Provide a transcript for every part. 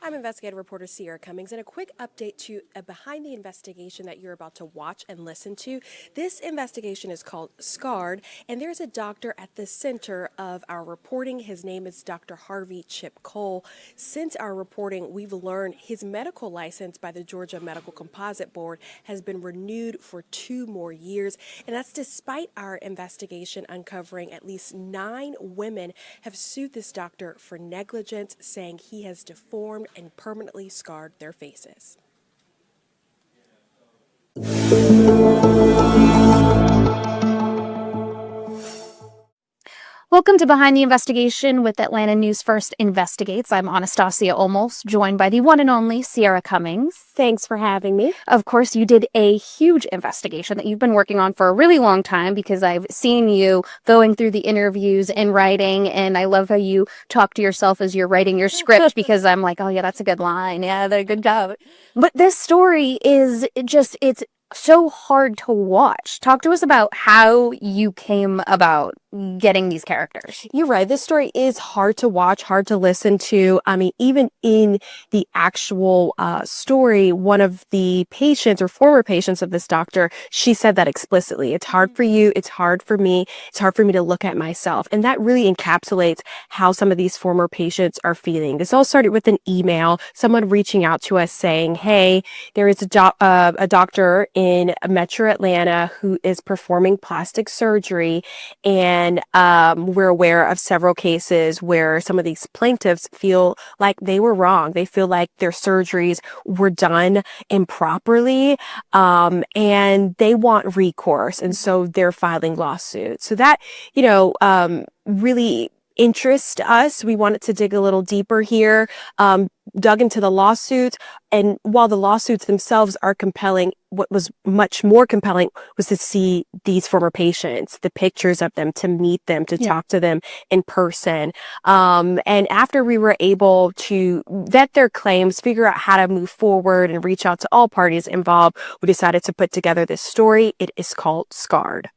I'm investigative reporter Sierra Cummings, and a quick update to behind the investigation that you're about to watch and listen to. This investigation is called Scarred, and there's a doctor at the center of our reporting. His name is Dr. Harvey Chip Cole. Since our reporting, we've learned his medical license by the Georgia Medical Composite Board has been renewed for 2 more years, and that's despite our investigation uncovering at least 9 women have sued this doctor for negligence, saying he has deformed and permanently scarred their faces. Welcome to Behind the Investigation with Atlanta News First Investigates. I'm Anastasia Olmos, joined by the one and only Sierra Cummings. Thanks for having me. Of course, you did a huge investigation that you've been working on for a really long time, because I've seen you going through the interviews and writing, and I love how you talk to yourself as you're writing your script, because I'm like, oh yeah, that's a good line. Yeah, they're good job. But this story is just, it's so hard to watch. Talk to us about how you came about getting these characters. You're right. This story is hard to watch, hard to listen to. I mean, even in the actual story, one of the patients or former patients of this doctor, she said that explicitly. It's hard for you. It's hard for me. It's hard for me to look at myself. And that really encapsulates how some of these former patients are feeling. This all started with an email, someone reaching out to us saying, hey, there is a doctor in Metro Atlanta who is performing plastic surgery, and we're aware of several cases where some of these plaintiffs feel like they were wrong. They feel like their surgeries were done improperly, and they want recourse, and so they're filing lawsuits. So that, really interests us. We wanted to dig a little deeper here, dug into the lawsuits, and while the lawsuits themselves are compelling, what was much more compelling was to see these former patients, the pictures of them, to meet them, to talk to them in person. And after we were able to vet their claims, figure out how to move forward and reach out to all parties involved, we decided to put together this story. It is called Scarred.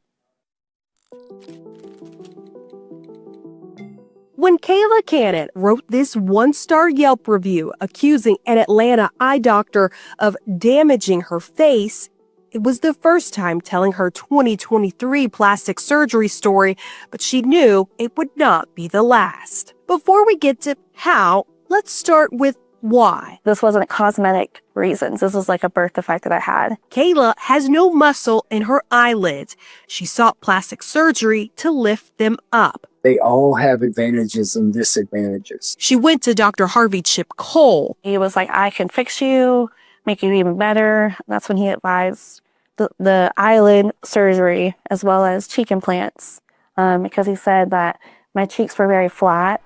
When Kayla Cannon wrote this 1-star Yelp review accusing an Atlanta eye doctor of damaging her face, it was the first time telling her 2023 plastic surgery story, but she knew it would not be the last. Before we get to how, let's start with why. This wasn't cosmetic reasons. This was like a birth defect that I had. Kayla has no muscle in her eyelids. She sought plastic surgery to lift them up. They all have advantages and disadvantages. She went to Dr. Harvey Chip Cole. He was like, I can fix you, make you even better. That's when he advised the eyelid surgery as well as cheek implants, because he said that my cheeks were very flat.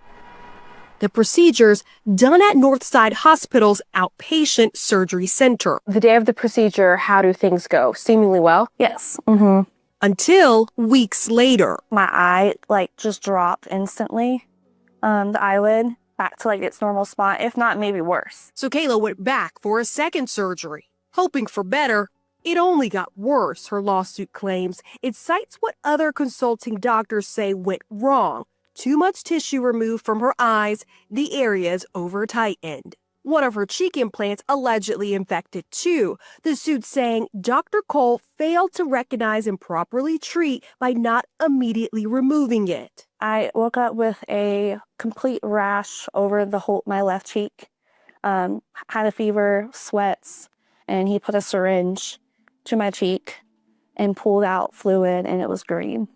The procedures done at Northside Hospital's outpatient surgery center. The day of the procedure, how do things go? Seemingly well? Yes. Until weeks later. My eye just dropped instantly. The eyelid back to its normal spot, if not maybe worse. So Kayla went back for a second surgery, hoping for better. It only got worse, her lawsuit claims. It cites what other consulting doctors say went wrong. Too much tissue removed from her eyes, the areas over-tightened. One of her cheek implants allegedly infected too. The suit saying Dr. Cole failed to recognize and properly treat by not immediately removing it. I woke up with a complete rash over my left cheek, had a fever, sweats, and he put a syringe to my cheek and pulled out fluid, and it was green.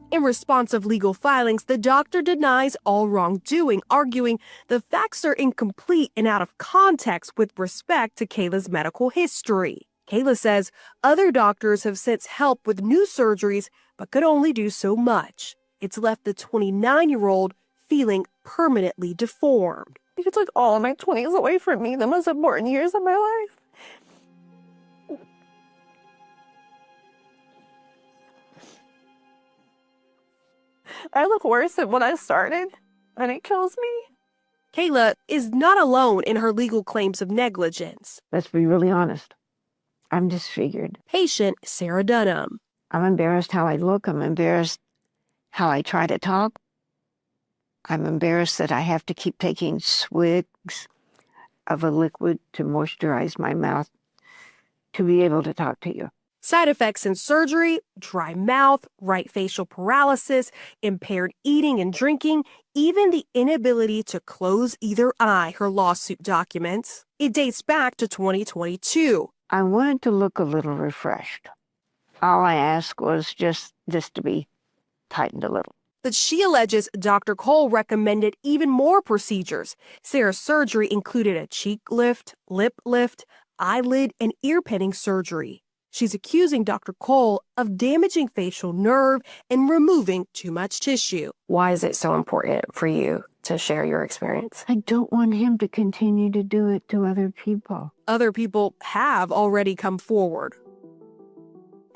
In response of legal filings, the doctor denies all wrongdoing, arguing the facts are incomplete and out of context with respect to Kayla's medical history. Kayla says other doctors have since helped with new surgeries, but could only do so much. It's left the 29-year-old feeling permanently deformed. You took all of my 20s away from me, the most important years of my life. I look worse than when I started, and it kills me. Kayla is not alone in her legal claims of negligence. Let's be really honest. I'm disfigured. Patient Sarah Dunham. I'm embarrassed how I look. I'm embarrassed how I try to talk. I'm embarrassed that I have to keep taking swigs of a liquid to moisturize my mouth to be able to talk to you. Side effects in surgery: dry mouth, right facial paralysis, impaired eating and drinking, even the inability to close either eye, her lawsuit documents. It dates back to 2022. I wanted to look a little refreshed. All I asked was just to be tightened a little. But she alleges Dr. Cole recommended even more procedures. Sarah's surgery included a cheek lift, lip lift, eyelid, and ear pinning surgery. She's accusing Dr. Cole of damaging facial nerve and removing too much tissue. Why is it so important for you to share your experience? I don't want him to continue to do it to other people. Other people have already come forward.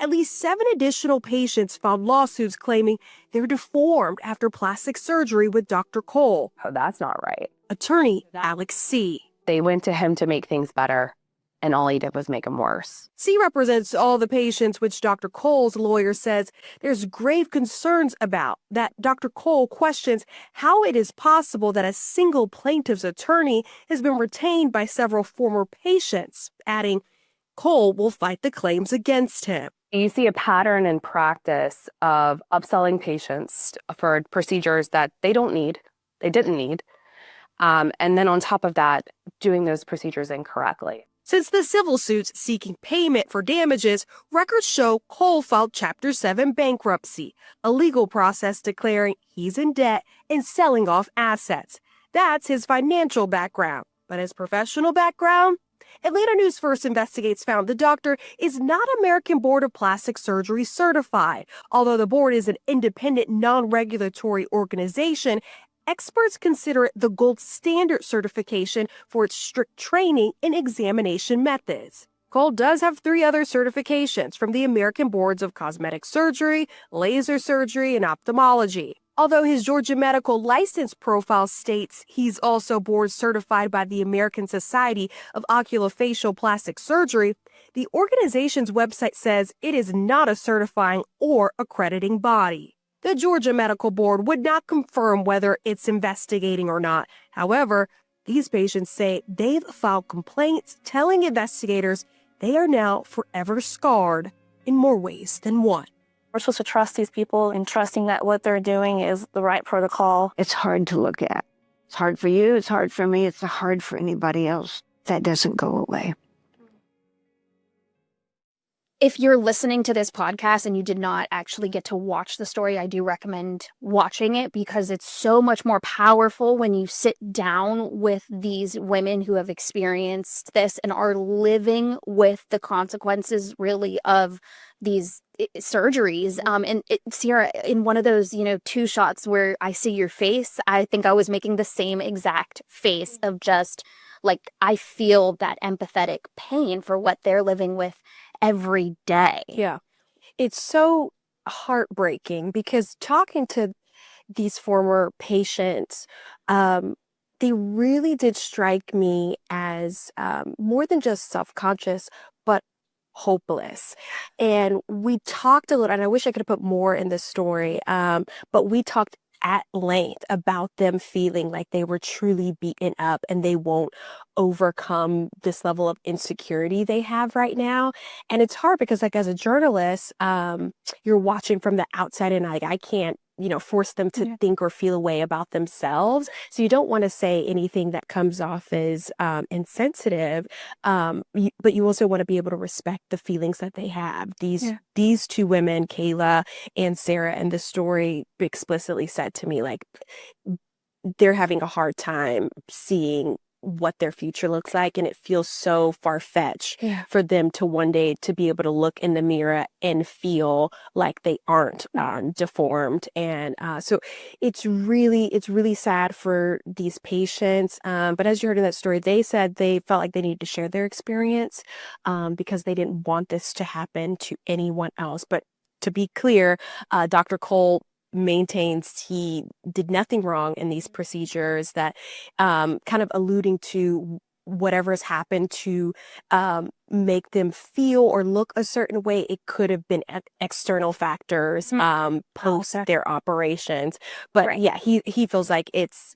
At least 7 additional patients filed lawsuits claiming they're deformed after plastic surgery with Dr. Cole. Oh, that's not right. Attorney Alex C. They went to him to make things better, and all he did was make them worse. C represents all the patients which Dr. Cole's lawyer says there's grave concerns about, that Dr. Cole questions how it is possible that a single plaintiff's attorney has been retained by several former patients, adding, Cole will fight the claims against him. You see a pattern in practice of upselling patients for procedures that they didn't need, and then on top of that, doing those procedures incorrectly. Since the civil suits seeking payment for damages, records show Cole filed Chapter 7 bankruptcy, a legal process declaring he's in debt and selling off assets. That's his financial background. But his professional background? Atlanta News First Investigates found the doctor is not American Board of Plastic Surgery certified. Although the board is an independent, non-regulatory organization, experts consider it the gold standard certification for its strict training and examination methods. Cole does have 3 other certifications from the American Boards of Cosmetic Surgery, Laser Surgery, and Ophthalmology. Although his Georgia medical license profile states he's also board certified by the American Society of Oculofacial Plastic Surgery, the organization's website says it is not a certifying or accrediting body. The Georgia Medical Board would not confirm whether it's investigating or not. However, these patients say they've filed complaints telling investigators they are now forever scarred in more ways than one. We're supposed to trust these people and trusting that what they're doing is the right protocol. It's hard to look at. It's hard for you. It's hard for me. It's hard for anybody else. That doesn't go away. If you're listening to this podcast and you did not actually get to watch the story, I do recommend watching it because it's so much more powerful when you sit down with these women who have experienced this and are living with the consequences really of these surgeries. Sierra, in one of those, 2 shots where I see your face, I think I was making the same exact face of just like, I feel that empathetic pain for what they're living with every day. Yeah. It's so heartbreaking because talking to these former patients, they really did strike me as more than just self-conscious, but hopeless. And we talked a little, and I wish I could have put more in the story, but we talked at length about them feeling like they were truly beaten up and they won't overcome this level of insecurity they have right now. And it's hard because, like, as a journalist, you're watching from the outside and I can't, force them to think or feel a way about themselves. So you don't want to say anything that comes off as insensitive, but you also want to be able to respect the feelings that they have. These 2 women, Kayla and Sarah, and the story explicitly said to me, like, they're having a hard time seeing what their future looks like, and it feels so far-fetched for them to one day to be able to look in the mirror and feel like they aren't deformed. And so it's really sad for these patients, but as you heard in that story, they said they felt like they needed to share their experience because they didn't want this to happen to anyone else. But to be clear, Dr. Cole maintains he did nothing wrong in these procedures, that kind of alluding to whatever has happened to make them feel or look a certain way. It could have been external factors post their operations. But he feels like it's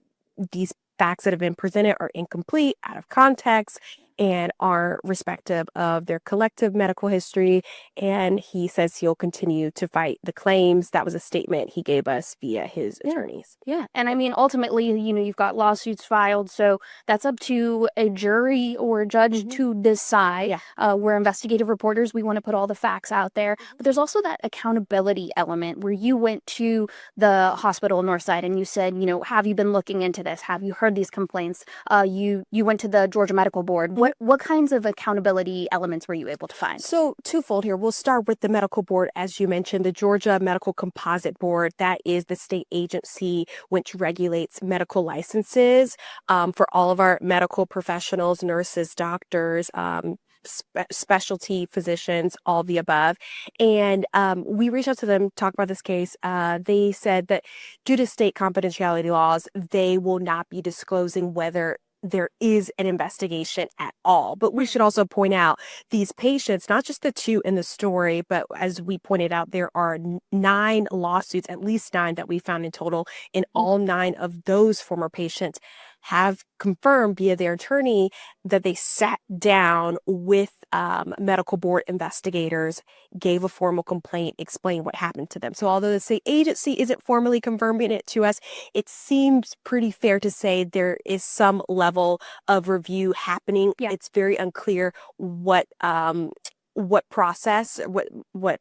these facts that have been presented are incomplete, out of context, and are respective of their collective medical history. And he says he'll continue to fight the claims. That was a statement he gave us via his attorneys. Yeah. And I mean, ultimately, you've got lawsuits filed. So that's up to a jury or a judge to decide. Yeah. We're investigative reporters. We want to put all the facts out there. But there's also that accountability element where you went to the hospital Northside and you said, have you been looking into this? Have you heard these complaints? You went to the Georgia Medical Board. What kinds of accountability elements were you able to find? So twofold here. We'll start with the medical board, as you mentioned, the Georgia Medical Composite Board. That is the state agency which regulates medical licenses for all of our medical professionals, nurses, doctors, specialty physicians, all the above. And we reached out to them, talked about this case. They said that due to state confidentiality laws, they will not be disclosing whether there is an investigation at all. But we should also point out these patients, not just the two in the story, but as we pointed out, there are 9 lawsuits, at least 9 that we found in total, and all 9 of those former patients have confirmed via their attorney that they sat down with medical board investigators, gave a formal complaint, explained what happened to them. So although the state agency isn't formally confirming it to us, it seems pretty fair to say there is some level of review happening. Yeah. It's very unclear what process, what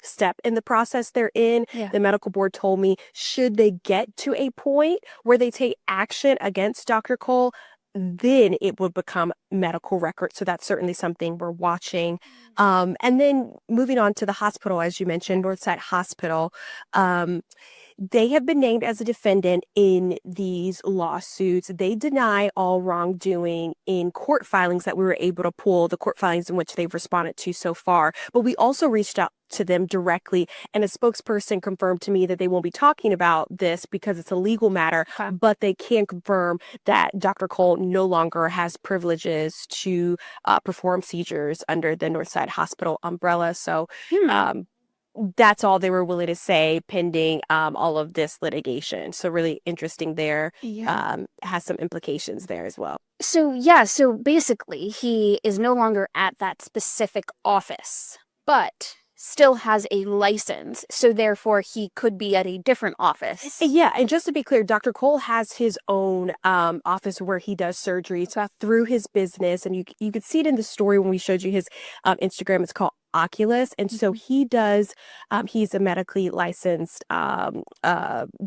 step in the process they're in. Yeah. The medical board told me, should they get to a point where they take action against Dr. Cole, then it would become medical record. So that's certainly something we're watching. And then moving on to the hospital, as you mentioned, Northside Hospital, they have been named as a defendant in these lawsuits. They deny all wrongdoing in court filings that we were able to pull, the court filings in which they've responded to so far. But we also reached out to them directly, and a spokesperson confirmed to me that they won't be talking about this because it's a legal matter, but they can confirm that Dr. Cole no longer has privileges to perform seizures under the Northside Hospital umbrella. So that's all they were willing to say pending all of this litigation. So really interesting there. Has some implications there as well. So basically he is no longer at that specific office, but still has a license. So therefore he could be at a different office. Yeah. And just to be clear, Dr. Cole has his own office where he does surgeries through his business. And you could see it in the story when we showed you his Instagram. It's called Oculus. And so he does, he's a medically licensed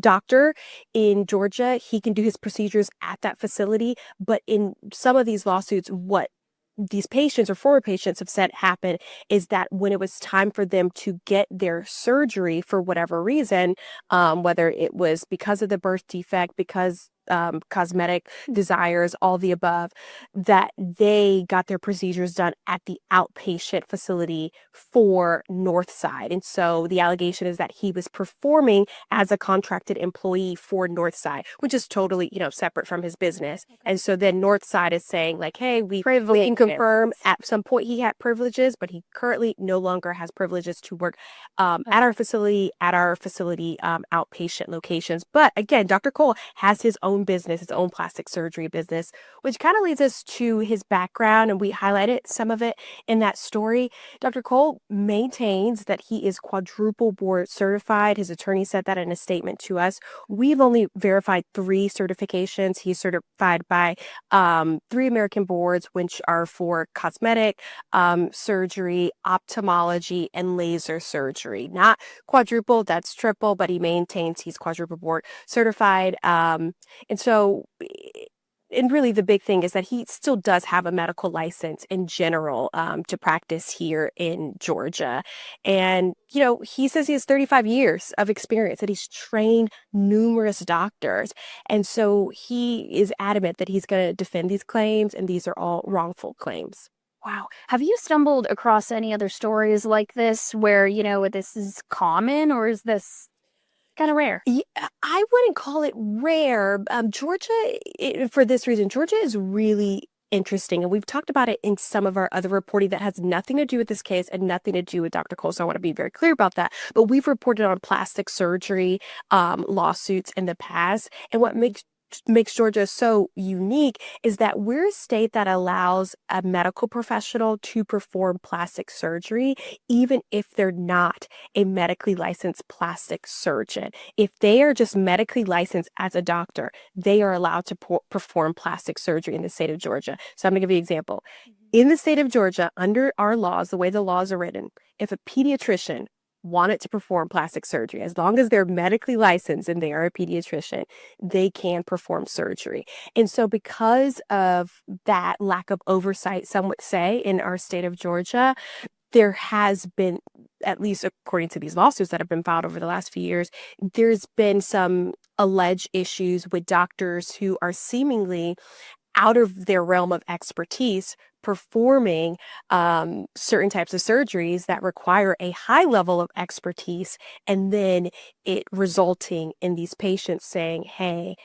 doctor in Georgia. He can do his procedures at that facility. But in some of these lawsuits, what these patients or former patients have said happened is that when it was time for them to get their surgery for whatever reason, whether it was because of the birth defect, because cosmetic desires, all the above, that they got their procedures done at the outpatient facility for Northside. And so the allegation is that he was performing as a contracted employee for Northside, which is totally, separate from his business. And so then Northside is saying like, hey, we can confirm at some point he had privileges, but he currently no longer has privileges to work at our facility, outpatient locations. But again, Dr. Cole has his own business, his own plastic surgery business, which kind of leads us to his background. And we highlighted some of it in that story. Dr. Cole maintains that he is quadruple board certified. His attorney said that in a statement to us. We've only verified 3 certifications. He's certified by 3 American boards, which are for cosmetic surgery, ophthalmology, and laser surgery. Not quadruple, that's triple, but he maintains he's quadruple board certified. And so, and really the big thing is that he still does have a medical license in general to practice here in Georgia. And, he says he has 35 years of experience and he's trained numerous doctors. And so he is adamant that he's going to defend these claims, and these are all wrongful claims. Wow. Have you stumbled across any other stories like this where, this is common, or is this kind of rare? Yeah, I wouldn't call it rare. Georgia, for this reason, Georgia is really interesting. And we've talked about it in some of our other reporting that has nothing to do with this case and nothing to do with Dr. Cole. So I want to be very clear about that. But we've reported on plastic surgery lawsuits in the past. And what makes makes Georgia so unique is that we're a state that allows a medical professional to perform plastic surgery, even if they're not a medically licensed plastic surgeon. If they are just medically licensed as a doctor, they are allowed to perform plastic surgery in the state of Georgia. So I'm going to give you an example. In the state of Georgia, under our laws, the way the laws are written, if a pediatrician wanted to perform plastic surgery, as long as they're medically licensed and they are a pediatrician, they can perform surgery. And so because of that lack of oversight, some would say, in our state of Georgia, there has been, at least according to these lawsuits that have been filed over the last few years, there's been some alleged issues with doctors who are seemingly out of their realm of expertise performing certain types of surgeries that require a high level of expertise, and then it resulting in these patients saying, hey,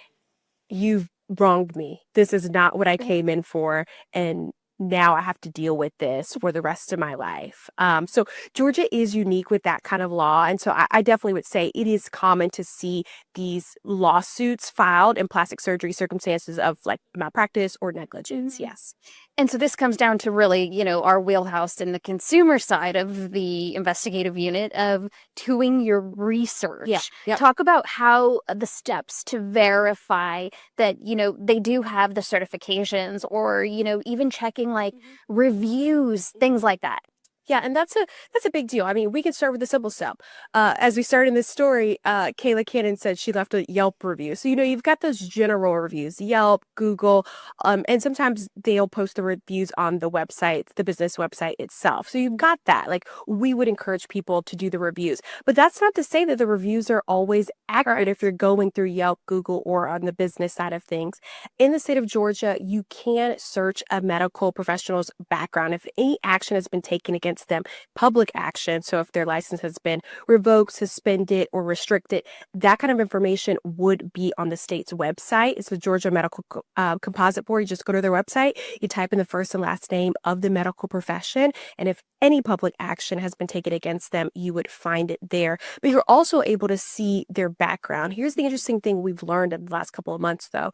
you've wronged me. This is not what I came in for. And now I have to deal with this for the rest of my life. So Georgia is unique with that kind of law. And so I definitely would say it is common to see these lawsuits filed in plastic surgery circumstances of like malpractice or negligence. Yes. And so this comes down to really, our wheelhouse in the consumer side of the investigative unit of doing your research. Yeah. Yep. Talk about how the steps to verify that, they do have the certifications, or, even checking like reviews, things like that. Yeah, and that's a big deal. I mean, we can start with the simple step. As we start in this story, Kayla Cannon said she left a Yelp review. So, you've got those general reviews, Yelp, Google, and sometimes they'll post the reviews on the website, the business website itself. So you've got that. Like, we would encourage people to do the reviews. But that's not to say that the reviews are always accurate if you're going through Yelp, Google, or on the business side of things. In the state of Georgia, you can search a medical professional's background. If any action has been taken against them, public action, so if their license has been revoked, suspended, or restricted, that kind of information would be on the state's website. It's the Georgia Medical Composite Board. You just go to their website, you type in the first and last name of the medical profession, and if any public action has been taken against them, you would find it there. But you're also able to see their background. Here's the interesting thing we've learned in the last couple of months, though.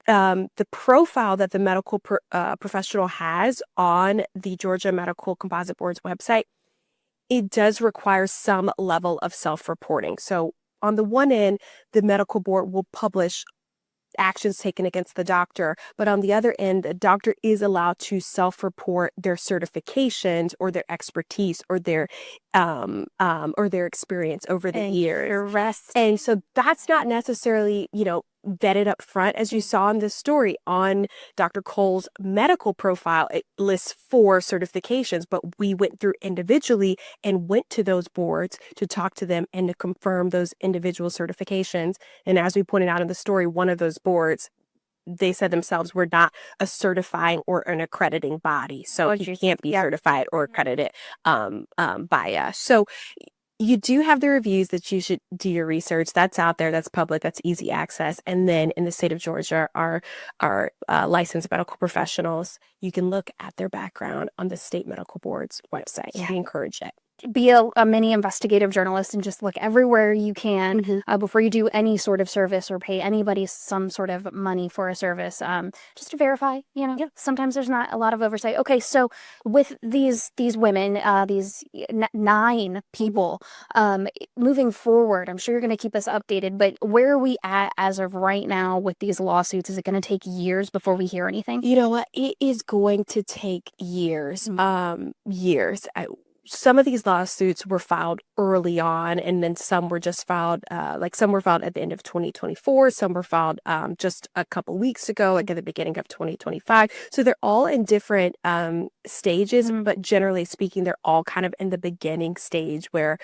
The profile that the medical professional has on the Georgia Medical Composite Board's website, it does require some level of self-reporting. So on the one end, the medical board will publish actions taken against the doctor, but on the other end, the doctor is allowed to self-report their certifications or their expertise or their experience over the years. And so that's not necessarily, vetted up front. As you saw in this story on Dr. Cole's medical profile, it lists 4 certifications, but we went through individually and went to those boards to talk to them and to confirm those individual certifications. And as we pointed out in the story, one of those boards, they said themselves, we're not a certifying or an accrediting body. So you can't be certified or accredited by us. So you do have the reviews that you should do your research. That's out there. That's public. That's easy access. And then in the state of Georgia, our licensed medical professionals, you can look at their background on the state medical board's website. Yeah. We encourage it. Be a mini investigative journalist and just look everywhere you can before you do any sort of service or pay anybody some sort of money for a service, just to verify. Sometimes there's not a lot of oversight. Okay, so with these women, these 9 people, moving forward, I'm sure you're going to keep us updated. But where are we at as of right now with these lawsuits? Is it going to take years before we hear anything? You know what? It is going to take years. Years. Some of these lawsuits were filed early on, and then some were just filed, some were filed at the end of 2024. Some were filed just a couple weeks ago, like at the beginning of 2025. So they're all in different stages, but generally speaking, they're all kind of in the beginning stage where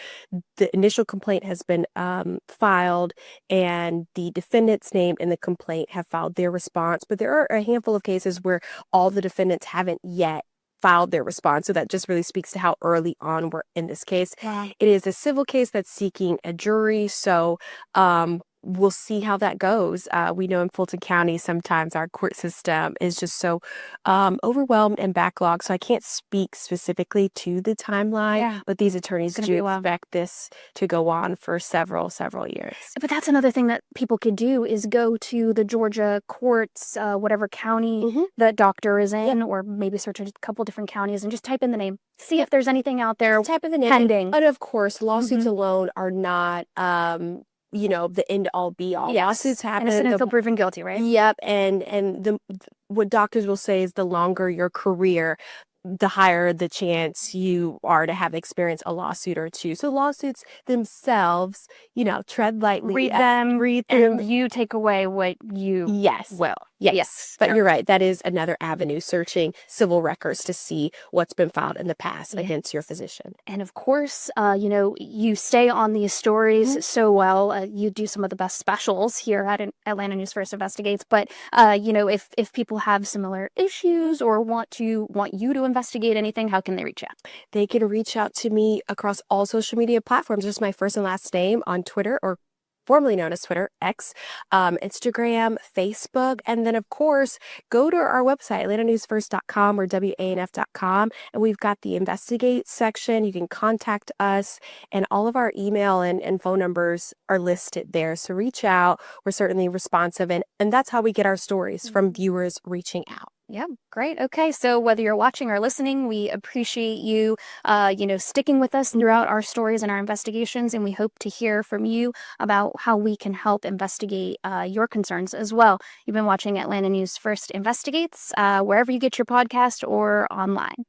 the initial complaint has been filed and the defendants named in the complaint have filed their response. But there are a handful of cases where all the defendants haven't yet filed their response. So that just really speaks to how early on we're in this case. Wow. It is a civil case that's seeking a jury. So we'll see how that goes. We know in Fulton County, sometimes our court system is just so overwhelmed and backlogged. So I can't speak specifically to the timeline, Yeah. but these attorneys gonna do be a while. expect this to go on for several years. But that's another thing that people could do is go to the Georgia courts, whatever county Mhm. the doctor is in, or maybe search a couple different counties and just type in the name. See if there's anything out there Just type of the name. pending. And of course, lawsuits Mhm. alone are not, the end all be all. Yes. Lawsuits happen. Innocent until proven guilty, right? Yep, and what doctors will say is the longer your career, the higher the chance you are to have experienced a lawsuit or two. So lawsuits themselves, tread lightly. Read them, read them. and you take away what you Yes. will. Yes. But you're right. That is another avenue, searching civil records to see what's been filed in the past against your physician. And of course, you stay on these stories so well. You do some of the best specials here at Atlanta News First Investigates. But if people have similar issues or want you to investigate anything, how can they reach out? They can reach out to me across all social media platforms. Just my first and last name on Twitter, or formerly known as Twitter, X, Instagram, Facebook, and then of course go to our website, atlantanewsfirst.com or wanf.com, and we've got the investigate section. You can contact us, and all of our email and phone numbers are listed there. So reach out. We're certainly responsive, and that's how we get our stories, from viewers reaching out. Yeah, great. Okay, so whether you're watching or listening, we appreciate you, sticking with us throughout our stories and our investigations, and we hope to hear from you about how we can help investigate your concerns as well. You've been watching Atlanta News First Investigates, wherever you get your podcast or online.